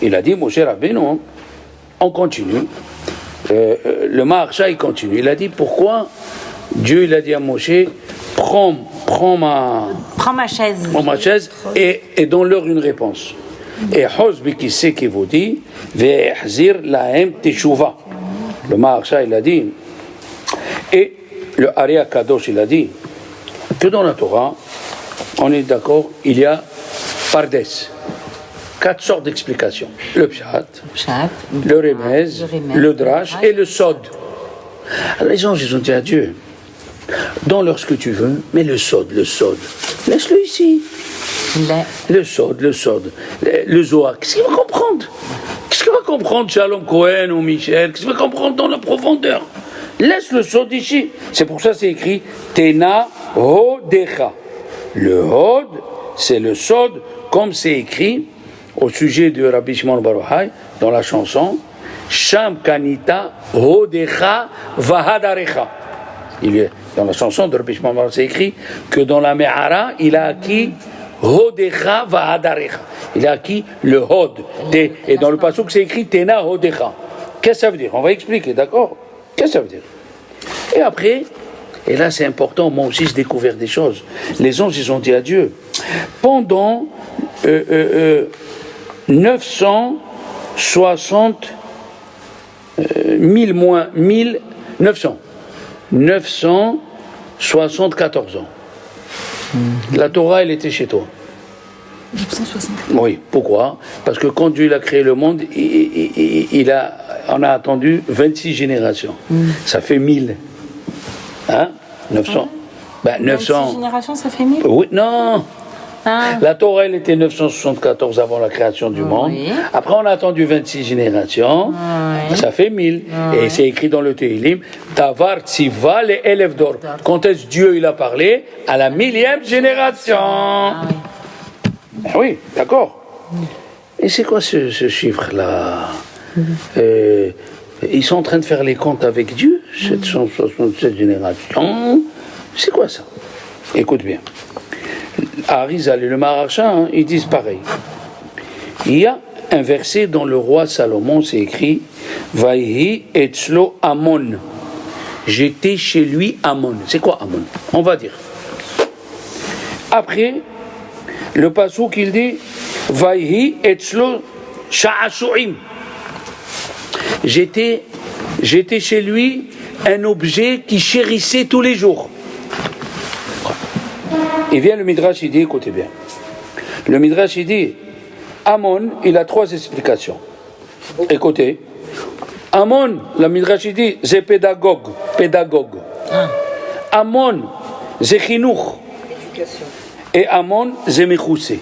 il a dit, Moshe Rabbeinu, on continue. Le Maharsha, il continue. Il a dit, pourquoi Dieu, il a dit à Moshe, prends ma chaise et donne-leur une réponse. Et Hosbi qui sait qui vous dit, Ve'hzir lahem teshuva. Le Maharsha, il a dit, et le Ari Kadosh, il a dit, que dans la Torah, on est d'accord, il y a Pardes. 4 sortes d'explications. Le Pshat, le Remez, le Drash et le Sod. Alors les gens, ils ont dit à Dieu, donne-leur ce que tu veux, mais le Sod, laisse-le ici. Le Sod, le Zohar, qu'est-ce qu'il va comprendre? Qu'est-ce qu'il va comprendre Shalom Cohen ou Michel? Qu'est-ce qu'il va comprendre dans la profondeur? Laisse le Sod ici. C'est pour ça que c'est écrit Tena Hodecha. Le Hod, c'est le Sod, comme c'est écrit au sujet de Rabbi Shimon Bar Yochai dans la chanson Sham Kanita Hodecha Vahadarecha. Dans la chanson de Rabbi Shimon Bar Yochai, c'est écrit que dans la Me'ara, il a acquis Hodecha Vahadarecha. Il a acquis le Hod. Et dans le pasuk, c'est écrit Tena Hodecha. Qu'est-ce que ça veut dire? On va expliquer, d'accord? Qu'est-ce que ça veut dire? Et après, et là c'est important, moi aussi j'ai découvert des choses. Les anges, ils ont dit à Dieu, pendant 960 1000 moins 974 ans. La Torah, elle était chez toi. 960. Oui, pourquoi? Parce que quand Dieu a créé le monde, on a attendu 26 générations. Ça fait 1000. Hein? 900. Ben, 900. 26 générations, ça fait 1000? Oui, non. Ah. La Torah, elle était 974 avant la création du monde. Après, on a attendu 26 générations. Ça fait 1000. Et c'est écrit dans le Tehillim, Davar Tziva le Elef Dor. Quand est-ce Dieu il a parlé? À la 1000e génération. Ben oui, d'accord. Et c'est quoi ce chiffre-là? Ils sont en train de faire les comptes avec Dieu, 767 générations. C'est quoi ça? Écoute bien. Arizal et le Maharsha, ils disent pareil. Il y a un verset dans le roi Salomon, c'est écrit Vaihi etzlo Amon. J'étais chez lui Amon. C'est quoi Amon? On va dire. Après, le pasuk il dit Vaihi etzlo Sha'ashu'im. J'étais chez lui un objet qui chérissait tous les jours. Et vient le Midrash, il dit, écoutez bien. Le Midrash, il dit, Amon, il a 3 explications. Écoutez. Amon, le Midrash, il dit, c'est pédagogue. Amon, c'est chinuch. Et Amon, c'est mechoussé.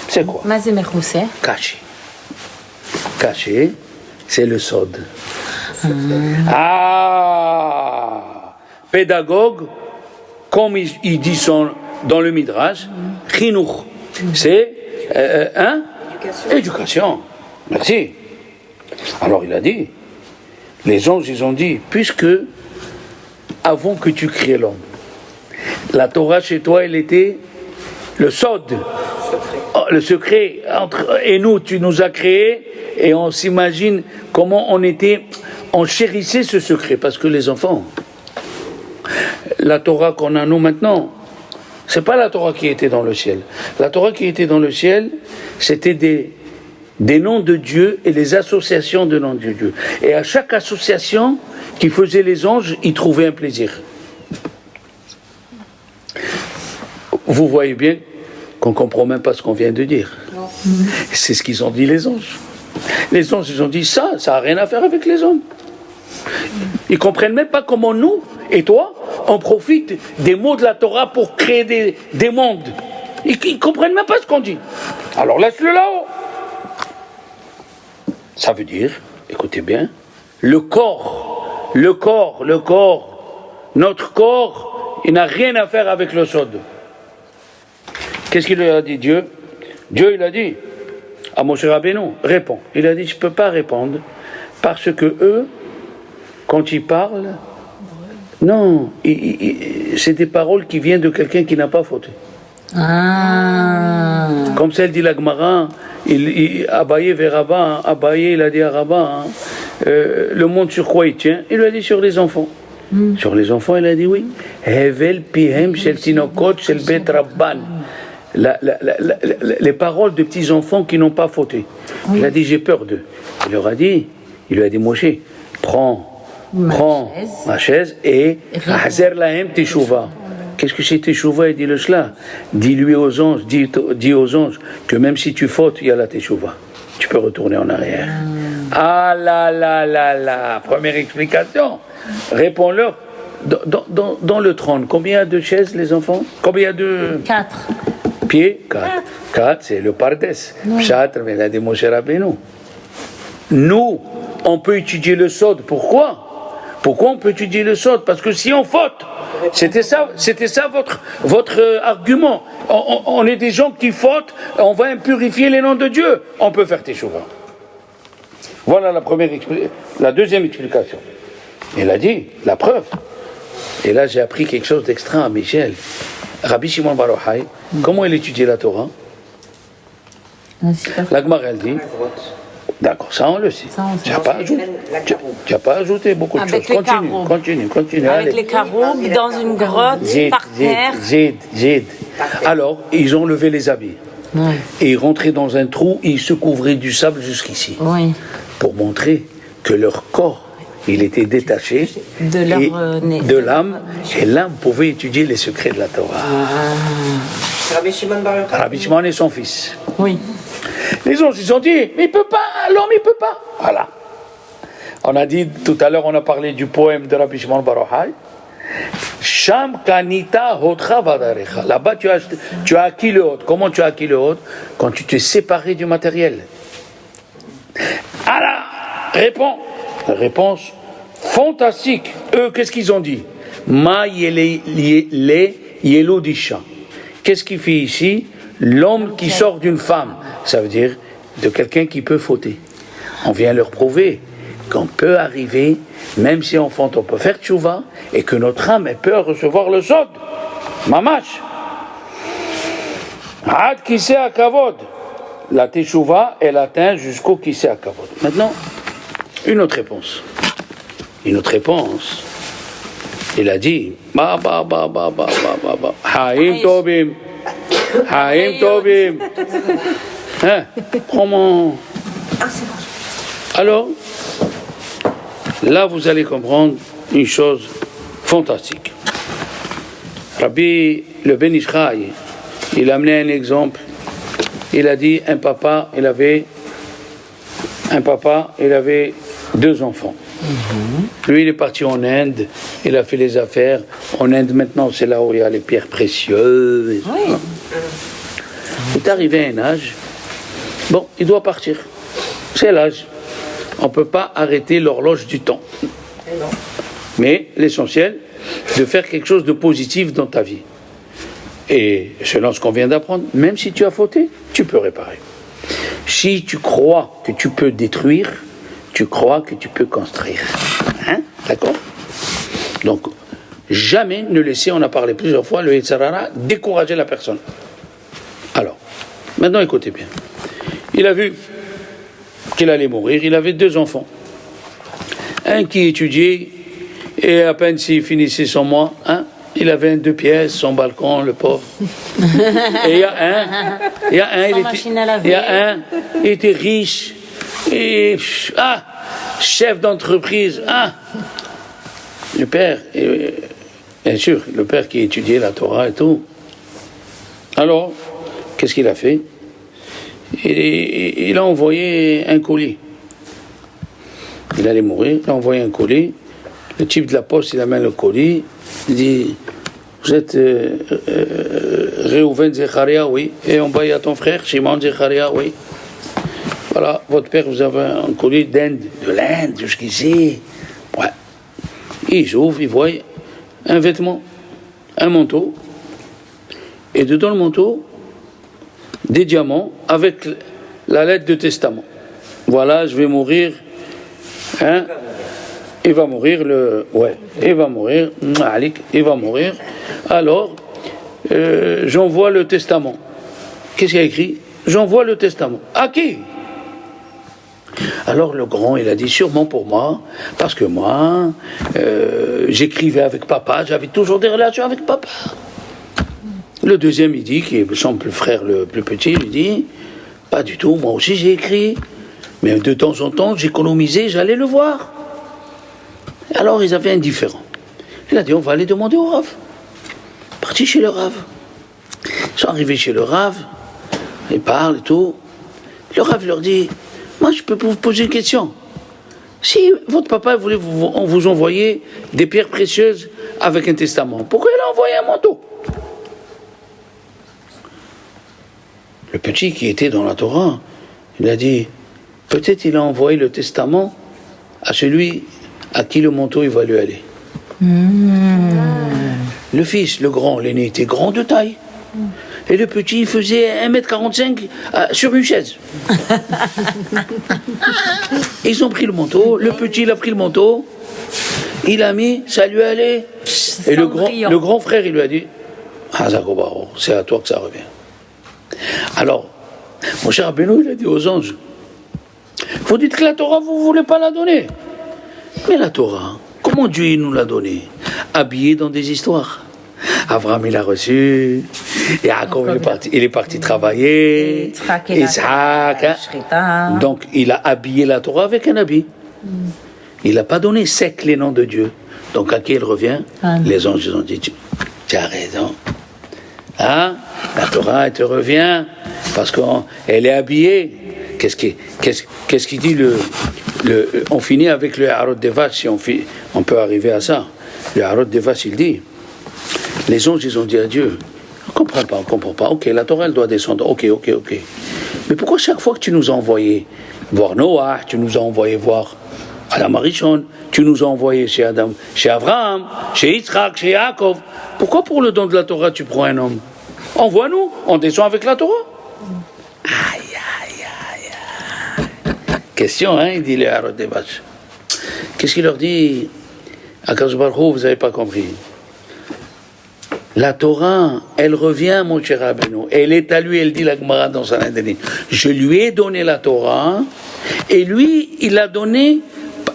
C'est quoi? Mazé mechoussé. Caché, c'est le sod. Pédagogue, comme il dit dans le Midrash, chinuch, c'est éducation. Merci. Alors il a dit, les anges ils ont dit, puisque avant que tu crées l'homme, la Torah chez toi elle était le sod, le secret entre et nous, tu nous as créés et on s'imagine comment on chérissait ce secret parce que les enfants, la Torah qu'on a nous maintenant, c'est pas la Torah qui était dans le ciel. La Torah qui était dans le ciel, c'était des noms de Dieu et les associations de noms de Dieu. Et à chaque association qui faisait les anges, ils trouvaient un plaisir. Vous voyez bien qu'on ne comprend même pas ce qu'on vient de dire. Non. C'est ce qu'ils ont dit les anges. Les anges, ils ont dit ça n'a rien à faire avec les hommes. Ils ne comprennent même pas comment nous et toi, on profite des mots de la Torah pour créer des mondes. Ils ne comprennent même pas ce qu'on dit. Alors laisse-le là-haut. Ça veut dire, écoutez bien, notre corps, il n'a rien à faire avec le sod. Qu'est-ce qu'il lui a dit Dieu, il a dit à Moshe Rabbeinu, réponds. Il a dit, je ne peux pas répondre parce que eux, quand ils parlent, non, c'est des paroles qui viennent de quelqu'un qui n'a pas fauté. Ah. Comme celle dit la Gemara, Abaye vers Rabba, Abaye il a dit à Rabba, le monde sur quoi il tient? Il lui a dit sur les enfants. Sur les enfants, il a dit oui. Hevel pihem shel tinokot shel bet rabban. Les paroles de petits enfants qui n'ont pas fauté. Il a dit j'ai peur d'eux. Il lui a dit Moshe, prends ma chaise et hazer lahem teshuva. Qu'est-ce que c'est teshuva? Il dit le shla. Dis-lui aux anges, dis aux anges que même si tu fautes, il y a la teshuva. Tu peux retourner en arrière. Ah là là là là. Première explication. Réponds-leur. Dans le trône, combien il y a de chaises, les enfants? Combien il y a de 4 pieds? 4, c'est le pardes. Pshat, mais il a dit Moshe Rabbeinu. Nous, on peut étudier le sod. Pourquoi on peut étudier le sod? Parce que si on faute, c'était ça votre argument. On est des gens qui fautent, on va impurifier les noms de Dieu. On peut faire teshuva. Voilà la deuxième explication. Il a dit, la preuve. Et là, j'ai appris quelque chose d'extra à Michel. Rabbi Shimon Bar Yochai, comment il étudiait la Torah? La Gemara, elle dit. D'accord, ça on le sait. Tu n'as pas ajouté beaucoup de choses. Continue. Avec les caroubes dans une grotte par terre. Zid. Alors, ils ont levé les habits. Oui. Et ils rentraient dans un trou et ils se couvraient du sable jusqu'ici. Oui. Pour montrer que leur corps, il était détaché de l'âme. Et l'âme pouvait étudier les secrets de la Torah. Rabbi Shimon Bar Yochai. Rabbi Shimon et son fils. Oui. Les autres, ils ont dit, mais il peut pas, l'homme il peut pas. Voilà. On a dit, tout à l'heure, on a parlé du poème de Rabbi Shimon Bar Yochai. Sham kanita hotra vadarecha. Là-bas, tu as acquis le hôte. Comment tu as acquis le hôte? Quand tu t'es séparé du matériel. Alors, réponse fantastique. Eux, qu'est-ce qu'ils ont dit? Ma yelodisha. Qu'est-ce qu'il fait ici? L'homme qui sort d'une femme. Ça veut dire de quelqu'un qui peut fauter. On vient leur prouver qu'on peut arriver, même si on faute, on peut faire tchouva, et que notre âme, elle peut recevoir le sod. Mamash. Ad kissé à kavod. La teshuva, elle atteint jusqu'au kissé à kavod. Maintenant, une autre réponse. Il a dit, Haïm Tobim. Hein? Comment? Alors, là, vous allez comprendre une chose fantastique. Rabbi, le Ben Ishraï, il a amené un exemple. Il a dit, un papa, il avait 2 enfants. Lui, il est parti en Inde, il a fait les affaires. En Inde, maintenant, c'est là où il y a les pierres précieuses. Oui. Il est arrivé à un âge, bon, il doit partir. C'est l'âge. On ne peut pas arrêter l'horloge du temps. Mais l'essentiel, de faire quelque chose de positif dans ta vie. Et selon ce qu'on vient d'apprendre, même si tu as fauté, tu peux réparer. Si tu crois que tu peux détruire, tu crois que tu peux construire. Hein? D'accord? Donc, jamais ne laisser, on a parlé plusieurs fois, le Yetzer Hara, décourager la personne. Alors, maintenant écoutez bien. Il a vu qu'il allait mourir, il avait 2 enfants. Un qui étudiait, et à peine s'il finissait son mois, il avait 2 pièces, son balcon, le pauvre. Et il y a un, il était riche, et chef d'entreprise. Le père, bien sûr, le père qui étudiait la Torah et tout. Alors, qu'est-ce qu'il a fait? il a envoyé un colis. Il allait mourir, il a envoyé un colis. Le type de la poste, il amène le colis. Il dit, vous êtes Réhouven Zecharia, oui. Et en bas, il y a ton frère, Shimon Zecharia, oui. Voilà, votre père, vous avez un colis d'Inde, de l'Inde, jusqu'ici. Ouais. Ils ouvrent, ils voient un vêtement, un manteau. Et dedans le manteau, des diamants avec la lettre de testament. Voilà, je vais mourir. Hein? Il va mourir il va mourir. Il va mourir. Alors, j'envoie le testament. Qu'est-ce qu'il y a écrit? J'envoie le testament. À qui? Alors le grand, il a dit sûrement pour moi, parce que moi, j'écrivais avec papa, j'avais toujours des relations avec papa. Le deuxième, il dit, qui semble le frère le plus petit, il dit, pas du tout, moi aussi j'ai écrit, mais de temps en temps, j'économisais, j'allais le voir. Alors ils avaient un différend. Il a dit, on va aller demander au Rav. Parti chez le Rav. Ils sont arrivés chez le Rav, ils parlent et tout. Le Rav leur dit, moi je peux vous poser une question. Si votre papa voulait vous envoyer des pierres précieuses avec un testament, pourquoi il a envoyé un manteau? Le petit qui était dans la Torah, il a dit, peut-être il a envoyé le testament à celui à qui le manteau il va lui aller. Le fils, le grand, l'aîné, était grand de taille. Et le petit, il faisait 1m45 sur une chaise. Ils ont pris le manteau, le petit, il a pris le manteau, il a mis, ça lui allait. Et le grand frère, il lui a dit, c'est à toi que ça revient. Alors, mon cher Rabbeinu, il a dit aux anges, vous dites que la Torah, vous ne voulez pas la donner. Mais la Torah, comment Dieu il nous l'a donnée? Habillée dans des histoires. Abraham, il a reçu, Yaakov, il est parti travailler, Isaac, hein? Donc il a habillé la Torah avec un habit. Il n'a pas donné sec les noms de Dieu. Donc à qui il revient? Les anges, ils ont dit, tu as raison. Hein? La Torah, elle te revient parce qu'elle est habillée. Qu'est-ce qu'il dit on finit avec le Harot des vaches, si on peut arriver à ça. Le Harot des vaches, il dit, les anges, ils ont dit à Dieu, on comprend pas. Ok, la Torah, elle doit descendre. Ok. Mais pourquoi chaque fois que tu nous as envoyé voir Noah, tu nous as envoyé voir Adam Arishon, tu nous as envoyé chez Abraham, chez Yitzhak, chez Yaakov, pourquoi pour le don de la Torah tu prends un homme? Envoie-nous, on descend avec la Torah. Aïe. Question, hein, il dit les Harot des vaches. Qu'est-ce qu'il leur dit? Akadosh Baruch Hu, vous n'avez pas compris. La Torah, elle revient, mon cher Rabbeinu. Elle est à lui, elle dit la Gemara dans sa Sanhedrin. Je lui ai donné la Torah, et lui, il l'a donnée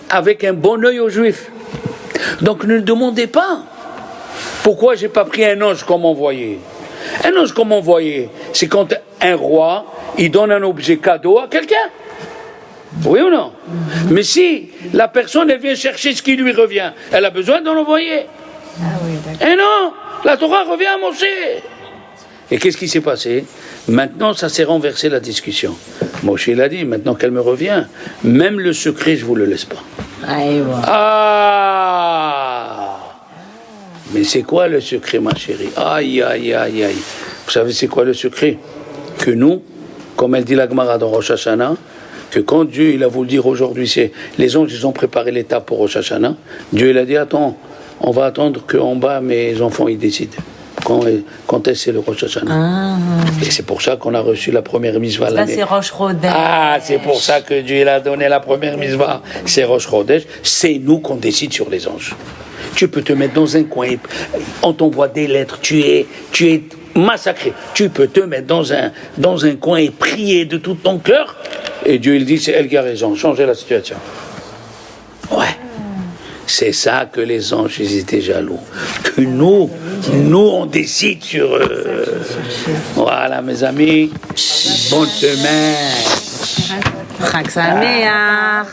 avec un bon œil aux Juifs. Donc ne demandez pas pourquoi j'ai pas pris un ange comme envoyé. Un ange comme envoyé, c'est quand un roi, il donne un objet cadeau à quelqu'un. Oui ou non? Mais si la personne, elle vient chercher ce qui lui revient, elle a besoin d'en envoyer. Et non, la Torah revient à Moshe. Et qu'est-ce qui s'est passé? Maintenant, ça s'est renversé la discussion. Moshe, il a dit, maintenant qu'elle me revient, même le secret, je vous le laisse pas. Mais c'est quoi le secret, ma chérie? Aïe. Vous savez c'est quoi le secret? Que nous, comme elle dit la Gemara dans Rosh Hashanah, que quand Dieu il a voulu dire aujourd'hui, les anges ils ont préparé l'étape pour Rosh Hashanah, Dieu il a dit attends, on va attendre qu'en bas mes enfants ils décident quand est-ce c'est le Rosh Hashanah. Et c'est pour ça qu'on a reçu la première mitzvah l'année. C'est Rosh Chodesh. C'est pour ça que Dieu il a donné la première mitzvah, c'est Rosh Chodesh. C'est nous qu'on décide sur les anges. Tu peux te mettre dans un coin, on t'envoie des lettres, tu es massacré. Tu peux te mettre dans un coin et prier de tout ton cœur. Et Dieu il dit c'est elle qui a raison, changez la situation. Ouais. C'est ça que les anges ils étaient jaloux. Que nous on décide sur eux. Voilà mes amis. Bonne semaine. Chag Sameach.